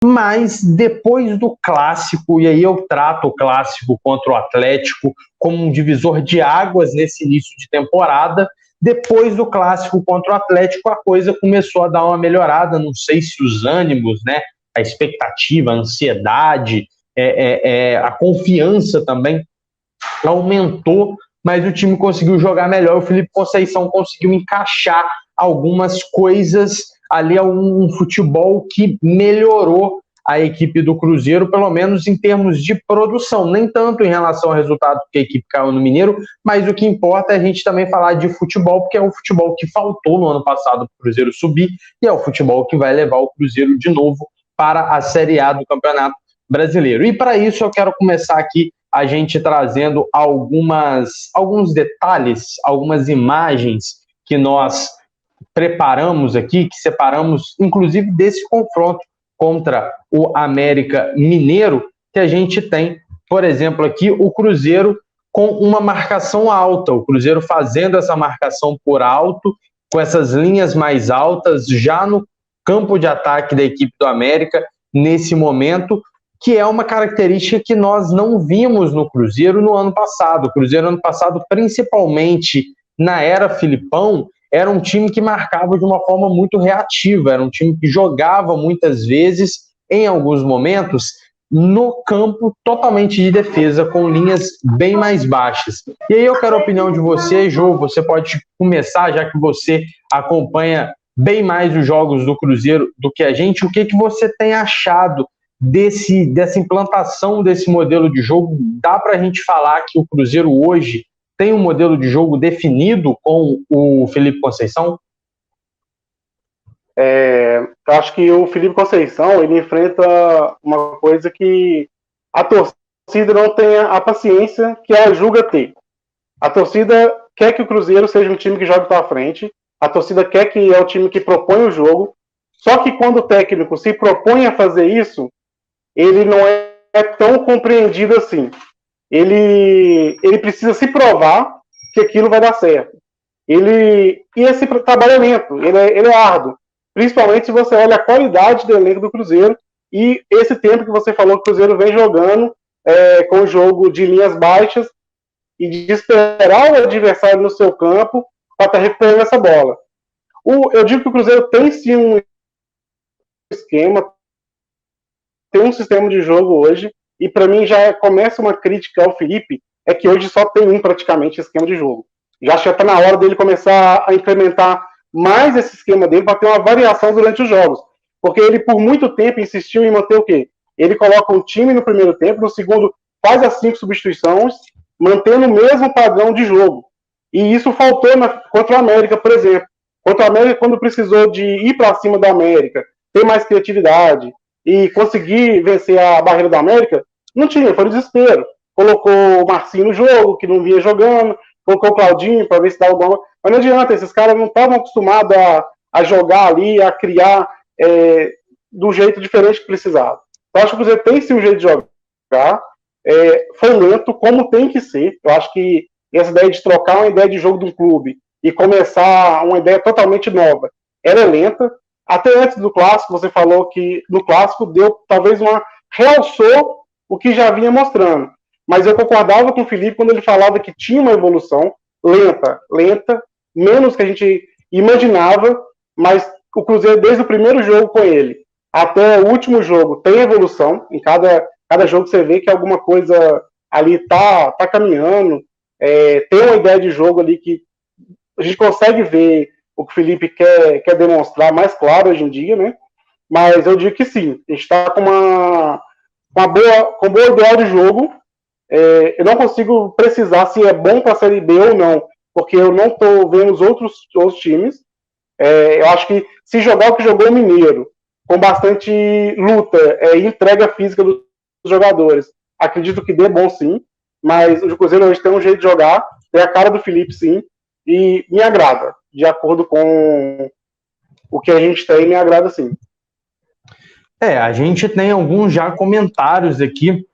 mas depois do clássico, e aí eu trato o clássico contra o Atlético como um divisor de águas nesse início de temporada, depois do clássico contra o Atlético a coisa começou a dar uma melhorada, não sei se os ânimos, né, a expectativa, a ansiedade, a confiança também aumentou, mas o time conseguiu jogar melhor, o Felipe Conceição conseguiu encaixar algumas coisas ali, um futebol que melhorou a equipe do Cruzeiro, pelo menos em termos de produção, nem tanto em relação ao resultado que a equipe caiu no Mineiro, mas o que importa é a gente também falar de futebol, porque é o futebol que faltou no ano passado para o Cruzeiro subir, e é o futebol que vai levar o Cruzeiro de novo para a Série A do Campeonato Brasileiro. E para isso eu quero começar aqui a gente trazendo alguns detalhes, algumas imagens que nós preparamos aqui, que separamos, inclusive, desse confronto contra o América Mineiro, que a gente tem, por exemplo, aqui o Cruzeiro com uma marcação alta, o Cruzeiro fazendo essa marcação por alto, com essas linhas mais altas, já no campo de ataque da equipe do América, nesse momento, que é uma característica que nós não vimos no Cruzeiro no ano passado. O Cruzeiro, ano passado, principalmente na era Filipão, era um time que marcava de uma forma muito reativa, era um time que jogava muitas vezes, em alguns momentos, no campo totalmente de defesa, com linhas bem mais baixas. E aí eu quero a opinião de você, Jô, você pode começar, já que você acompanha bem mais os jogos do Cruzeiro do que a gente, o que você tem achado dessa implantação desse modelo de jogo? Dá para a gente falar que o Cruzeiro hoje tem um modelo de jogo definido com o Felipe Conceição? Eu acho que o Felipe Conceição, ele enfrenta uma coisa que a torcida não tem a paciência que ela julga ter. A torcida quer que o Cruzeiro seja um time que jogue para frente, a torcida quer que é o time que propõe o jogo, só que quando o técnico se propõe a fazer isso, ele não é tão compreendido assim. Ele precisa se provar que aquilo vai dar certo. E esse trabalho é lento, ele é árduo. Principalmente se você olha a qualidade do elenco do Cruzeiro e esse tempo que você falou que o Cruzeiro vem jogando com o jogo de linhas baixas e de esperar o adversário no seu campo para estar recuperando essa bola. Eu digo que o Cruzeiro tem sim um esquema, tem um sistema de jogo hoje, e para mim já começa uma crítica ao Felipe, é que hoje só tem praticamente esquema de jogo. Já acho que está na hora dele começar a implementar mais esse esquema dele para ter uma variação durante os jogos. Porque ele por muito tempo insistiu em manter o quê? Ele coloca um time no primeiro tempo, no segundo faz as 5 substituições, mantendo o mesmo padrão de jogo. E isso faltou contra o América, por exemplo. Contra o América, quando precisou de ir para cima do América, ter mais criatividade e conseguir vencer a barreira do América, não tinha, foi no desespero. Colocou o Marcinho no jogo, que não vinha jogando, colocou o Claudinho para ver se dava alguma. Mas não adianta, esses caras não estavam acostumados a jogar ali, a criar do jeito diferente que precisava. Eu acho que o Cruzeiro tem sim um jeito de jogar, foi lento, como tem que ser. Eu acho que essa ideia de trocar uma ideia de jogo de um clube e começar uma ideia totalmente nova, ela é lenta. Até antes do Clássico, você falou que no Clássico deu talvez realçou o que já vinha mostrando. Mas eu concordava com o Felipe quando ele falava que tinha uma evolução lenta, menos que a gente imaginava, mas o Cruzeiro, desde o primeiro jogo com ele até o último jogo, tem evolução. Em cada jogo você vê que alguma coisa ali tá caminhando, tem uma ideia de jogo ali que a gente consegue ver o que o Felipe quer demonstrar mais claro hoje em dia, né? Mas eu digo que sim, a gente está com boa ideia de jogo. Eu não consigo precisar se é bom para a Série B ou não, porque eu não estou vendo os outros times. Eu acho que se jogar o que jogou o Mineiro, com bastante luta e entrega física dos jogadores, acredito que dê bom sim, mas o Cruzeiro hoje tem um jeito de jogar, tem a cara do Felipe sim, e me agrada, de acordo com o que a gente tem, me agrada sim. A gente tem alguns já comentários aqui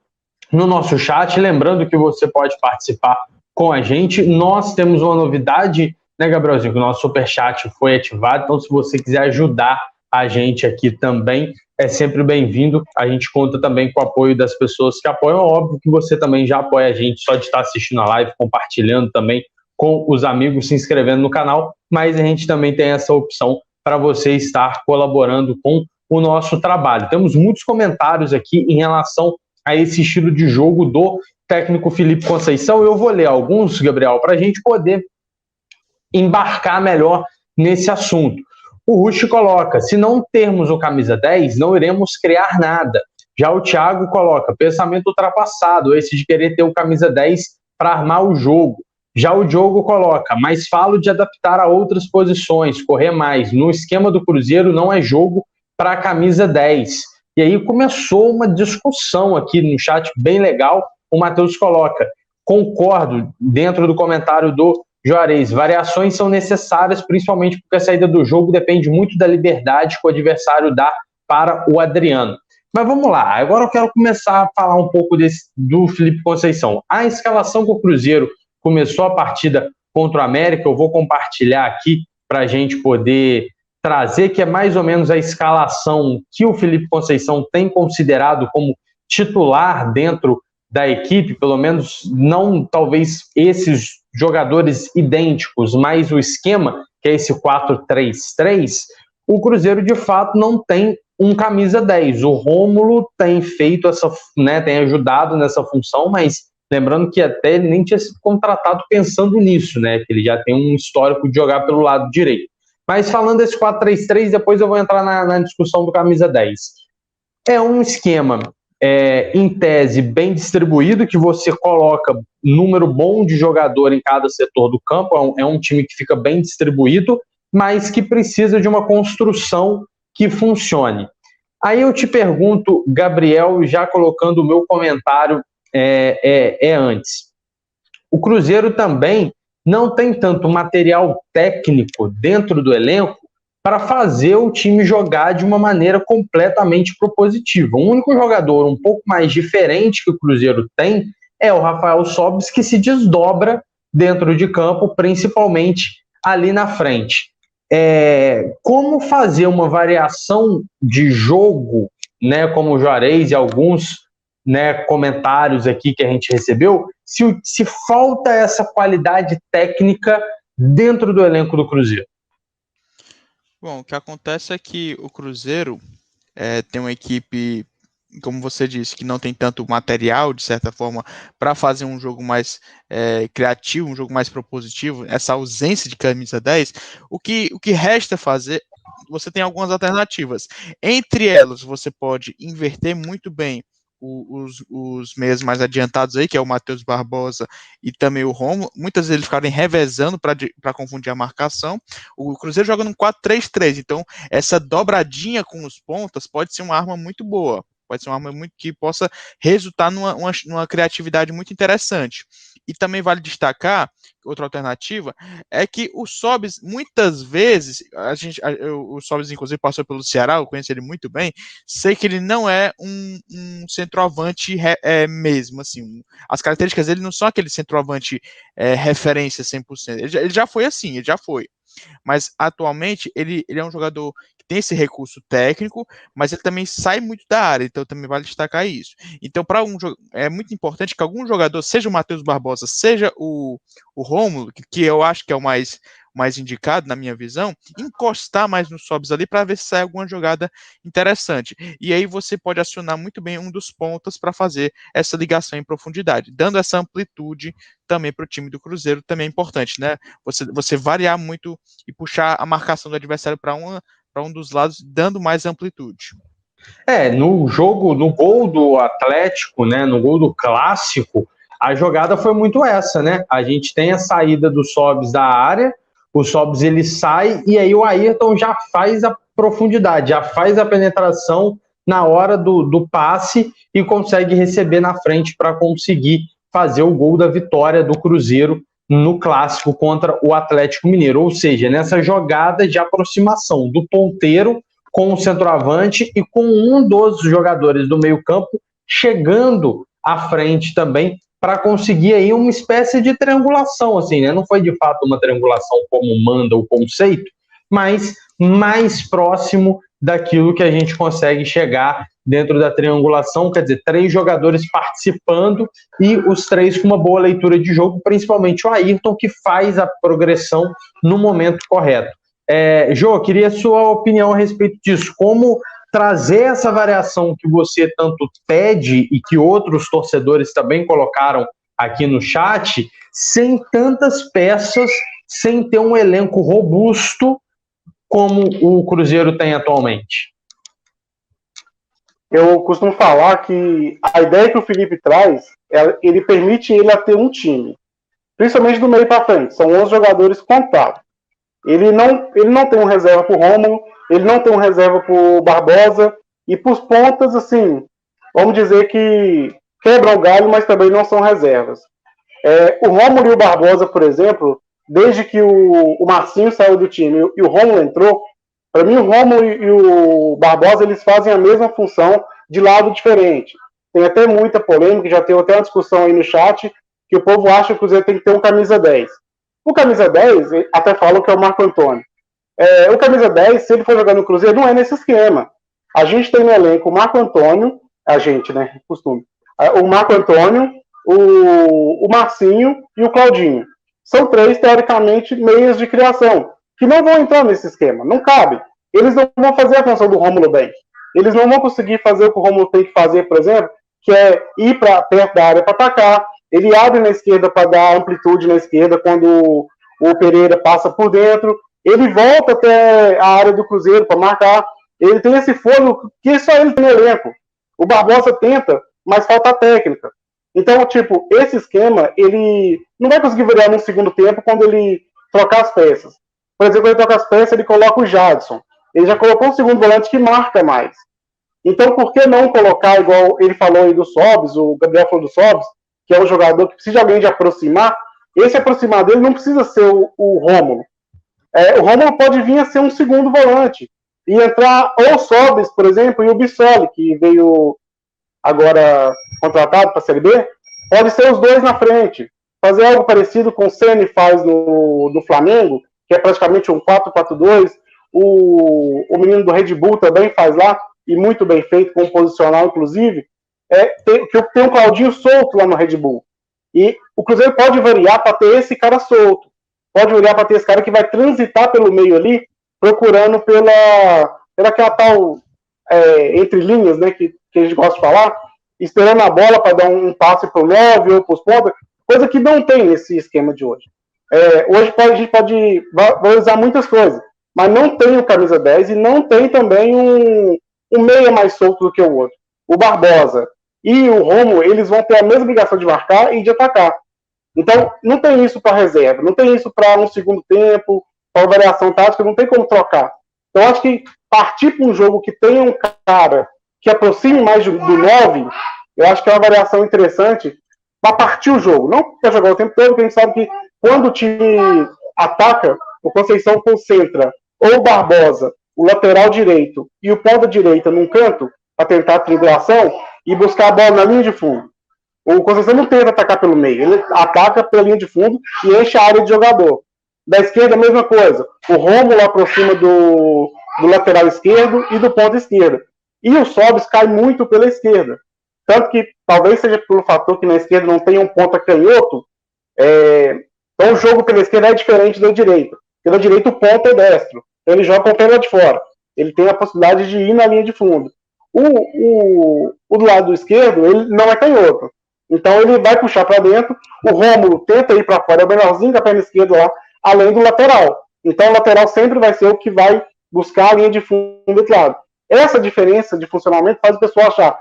no nosso chat, lembrando que você pode participar com a gente. Nós temos uma novidade, né, Gabrielzinho, que o nosso superchat foi ativado, então se você quiser ajudar a gente aqui também é sempre bem-vindo. A gente conta também com o apoio das pessoas que apoiam. Óbvio que você também já apoia a gente só de estar assistindo a live, compartilhando também com os amigos, se inscrevendo no canal, mas a gente também tem essa opção para você estar colaborando com o nosso trabalho. Temos muitos comentários aqui em relação a esse estilo de jogo do técnico Felipe Conceição. Eu vou ler alguns, Gabriel, para a gente poder embarcar melhor nesse assunto. O Rush coloca: se não termos o camisa 10, não iremos criar nada. Já o Thiago coloca: pensamento ultrapassado, esse de querer ter o camisa 10 para armar o jogo. Já o Diogo coloca: mas falo de adaptar a outras posições, correr mais. No esquema do Cruzeiro não é jogo para a camisa 10. E aí começou uma discussão aqui no chat bem legal. O Matheus coloca: concordo, dentro do comentário do Juarez, variações são necessárias, principalmente porque a saída do jogo depende muito da liberdade que o adversário dá para o Adriano. Mas vamos lá, agora eu quero começar a falar um pouco do Felipe Conceição. A escalação que o Cruzeiro começou a partida contra o América, eu vou compartilhar aqui para a gente poder trazer, que é mais ou menos a escalação que o Felipe Conceição tem considerado como titular dentro da equipe, pelo menos não talvez esses jogadores idênticos, mas o esquema, que é esse 4-3-3, o Cruzeiro de fato não tem um camisa 10. O Rômulo tem feito essa, né, tem ajudado nessa função, mas lembrando que até ele nem tinha sido contratado pensando nisso, né, que ele já tem um histórico de jogar pelo lado direito. Mas falando desse 4-3-3, depois eu vou entrar na discussão do camisa 10. É um esquema em tese bem distribuído, que você coloca número bom de jogador em cada setor do campo, é um time que fica bem distribuído, mas que precisa de uma construção que funcione. Aí eu te pergunto, Gabriel, já colocando o meu comentário antes, o Cruzeiro também não tem tanto material técnico dentro do elenco para fazer o time jogar de uma maneira completamente propositiva. O único jogador um pouco mais diferente que o Cruzeiro tem é o Rafael Sobis, que se desdobra dentro de campo, principalmente ali na frente. Como fazer uma variação de jogo, né, como o Juarez e alguns, né, comentários aqui que a gente recebeu, se falta essa qualidade técnica dentro do elenco do Cruzeiro? Bom, o que acontece é que o Cruzeiro tem uma equipe, como você disse, que não tem tanto material, de certa forma, para fazer um jogo mais criativo, um jogo mais propositivo, essa ausência de camisa 10, o que resta fazer, você tem algumas alternativas. Entre elas, você pode inverter muito bem os meias mais adiantados aí, que é o Matheus Barbosa e também o Romo, muitas vezes eles ficarem revezando para confundir a marcação. O Cruzeiro joga num 4-3-3, então essa dobradinha com os pontas pode ser uma arma muito boa, pode ser uma arma que possa resultar numa criatividade muito interessante. E também vale destacar, outra alternativa, é que o Sobis, muitas vezes, o Sobis inclusive passou pelo Ceará, eu conheço ele muito bem, sei que ele não é um centroavante mesmo, assim, as características dele não são aquele centroavante referência 100%, ele já foi assim, ele já foi. Mas atualmente ele é um jogador que tem esse recurso técnico, mas ele também sai muito da área, então também vale destacar isso. Então, é muito importante que algum jogador, seja o Matheus Barbosa, seja o Rômulo, que eu acho que é o mais indicado, na minha visão, encostar mais nos Sobis ali para ver se sai alguma jogada interessante. E aí você pode acionar muito bem um dos pontas para fazer essa ligação em profundidade, dando essa amplitude também para o time do Cruzeiro, também é importante, né? Você variar muito e puxar a marcação do adversário para um dos lados, dando mais amplitude. No jogo, no gol do Atlético, né, no gol do Clássico, a jogada foi muito essa, né? A gente tem a saída do Sobis da área, o Sobis ele sai e aí o Ayrton já faz a profundidade, já faz a penetração na hora do passe e consegue receber na frente para conseguir fazer o gol da vitória do Cruzeiro no Clássico contra o Atlético Mineiro. Ou seja, nessa jogada de aproximação do ponteiro com o centroavante e com um dos jogadores do meio-campo chegando à frente também para conseguir aí uma espécie de triangulação, assim, né? Não foi de fato uma triangulação como manda o conceito, mas mais próximo daquilo que a gente consegue chegar dentro da triangulação, quer dizer, 3 jogadores participando e os 3 com uma boa leitura de jogo, principalmente o Ayrton, que faz a progressão no momento correto. Jô, queria a sua opinião a respeito disso, como trazer essa variação que você tanto pede e que outros torcedores também colocaram aqui no chat, sem tantas peças, sem ter um elenco robusto como o Cruzeiro tem atualmente. Eu costumo falar que a ideia que o Felipe traz, ele permite ele a ter um time, principalmente do meio para frente. São 11 jogadores contados. Ele não tem um reserva para o Rômulo, ele não tem um reserva para o Barbosa, e para os pontas, assim, vamos dizer que quebram o galho, mas também não são reservas. O Rômulo e o Barbosa, por exemplo, desde que o Marcinho saiu do time e o Rômulo entrou, para mim o Rômulo e o Barbosa, eles fazem a mesma função de lado diferente. Tem até muita polêmica, já tem até uma discussão aí no chat, que o povo acha que o Cruzeiro tem que ter um camisa 10. O camisa 10, até falam que é o Marco Antônio. O camisa 10, se ele for jogar no Cruzeiro, não é nesse esquema. A gente tem no elenco o Marco Antônio, a gente, né, costume, o Marco Antônio, o Marcinho e o Claudinho. São 3, teoricamente, meias de criação, que não vão entrar nesse esquema, não cabe. Eles não vão fazer a função do Rômulo bem. Eles não vão conseguir fazer o que o Rômulo tem que fazer, por exemplo, que é ir para perto da área para atacar. Ele abre na esquerda para dar amplitude na esquerda quando o Pereira passa por dentro. Ele volta até a área do Cruzeiro para marcar. Ele tem esse fôlego que só ele tem no elenco. O Barbosa tenta, mas falta técnica. Então, tipo, esse esquema, ele não vai conseguir virar no segundo tempo quando ele trocar as peças. Por exemplo, quando ele troca as peças, ele coloca o Jadson. Ele já colocou um segundo volante que marca mais. Então, por que não colocar, igual ele falou aí do Sobis, o Gabriel falou do Sobis, que é um jogador que precisa de alguém de aproximar? Esse aproximar dele não precisa ser o Rômulo. O Rômulo pode vir a ser um segundo volante. E entrar ou o Sobis, por exemplo, e o Bissoli, que veio agora contratado para a Série B, pode ser os 2 na frente. Fazer algo parecido com o Ceni faz no Flamengo, que é praticamente um 4-4-2. O menino do Red Bull também faz lá, e muito bem feito, com um posicional, inclusive. Tem um Claudinho solto lá no Red Bull. E o Cruzeiro pode variar para ter esse cara solto. Pode variar para ter esse cara que vai transitar pelo meio ali, procurando pela aquela tal entre linhas, né, que a gente gosta de falar, esperando a bola para dar um passe para o 9 ou para os pontas, coisa que não tem nesse esquema de hoje. Hoje a gente pode valorizar muitas coisas, mas não tem o camisa 10 e não tem também um meia mais solto do que o outro. O Barbosa e o Romo, eles vão ter a mesma obrigação de marcar e de atacar. Então, não tem isso para reserva, não tem isso para um segundo tempo, para variação tática, não tem como trocar. Então, acho que partir para um jogo que tenha um cara que aproxime mais do 9, eu acho que é uma variação interessante para partir o jogo. Não para jogar o tempo todo, porque a gente sabe que quando o time ataca, o Conceição concentra ou o Barbosa, o lateral direito e o ponta direita num canto para tentar a triangulação e buscar a bola na linha de fundo. O Conceição não tenta atacar pelo meio, ele ataca pela linha de fundo e enche a área de jogador. Da esquerda, a mesma coisa. O Rômulo aproxima do lateral esquerdo e do ponta esquerda. E o Sobis cai muito pela esquerda. Tanto que, talvez seja pelo fator que na esquerda não tem um ponta canhoto, então o jogo pela esquerda é diferente da direita. Pela direita, o ponta é destro. Ele joga com o pé lá de fora. Ele tem a possibilidade de ir na linha de fundo. O do lado esquerdo, ele não é canhoto. Então ele vai puxar para dentro. O Rômulo tenta ir para fora, é o menorzinho da perna esquerda lá, além do lateral. Então o lateral sempre vai ser o que vai buscar a linha de fundo do outro lado. Essa diferença de funcionamento faz o pessoal achar: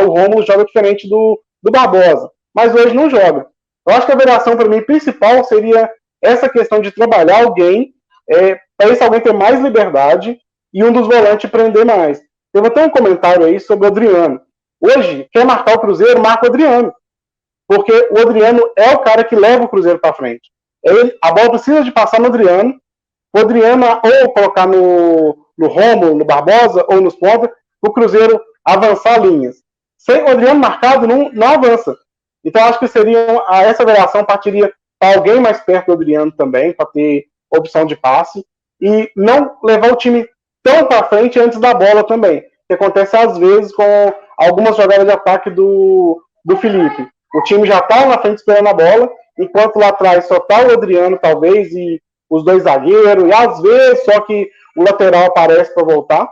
o Rômulo joga diferente do Barbosa. Mas hoje não joga. Eu acho que a variação para mim principal seria essa questão de trabalhar alguém, para esse alguém ter mais liberdade e um dos volantes prender mais. Teve até um comentário aí sobre o Adriano. Hoje, quer marcar o Cruzeiro, marca o Adriano. Porque o Adriano é o cara que leva o Cruzeiro para frente. A bola precisa de passar no Adriano. O Adriano ou colocar no Rômulo, no Barbosa ou nos pontas, para o Cruzeiro avançar linhas. Sem o Adriano marcado, não avança. Então, acho que essa variação partiria para alguém mais perto do Adriano também, para ter opção de passe, e não levar o time tão para frente antes da bola também, que acontece às vezes com algumas jogadas de ataque do Felipe. O time já está na frente esperando a bola, enquanto lá atrás só está o Adriano, talvez, e os dois zagueiros, e às vezes só que o lateral aparece para voltar.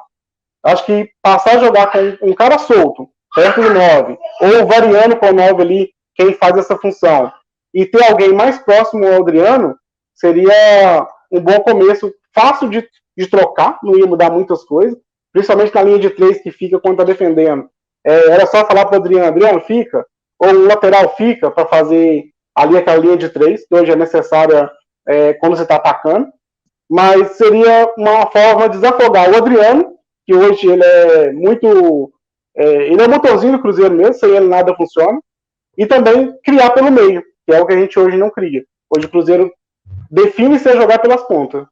Acho que passar a jogar com um cara solto, perto do 9, ou variando com o 9 ali, quem faz essa função, e ter alguém mais próximo ao Adriano, seria um bom começo, fácil de trocar, não ia mudar muitas coisas, principalmente na linha de 3 que fica quando está defendendo. Era só falar para o Adriano, fica, ou o lateral fica para fazer ali aquela linha de 3, que hoje é necessária quando você está atacando, mas seria uma forma de desafogar o Adriano, que hoje ele é muito... ele é o motorzinho do Cruzeiro mesmo, sem ele nada funciona, e também criar pelo meio, que é o que a gente hoje não cria. Hoje o Cruzeiro define-se a jogar pelas pontas.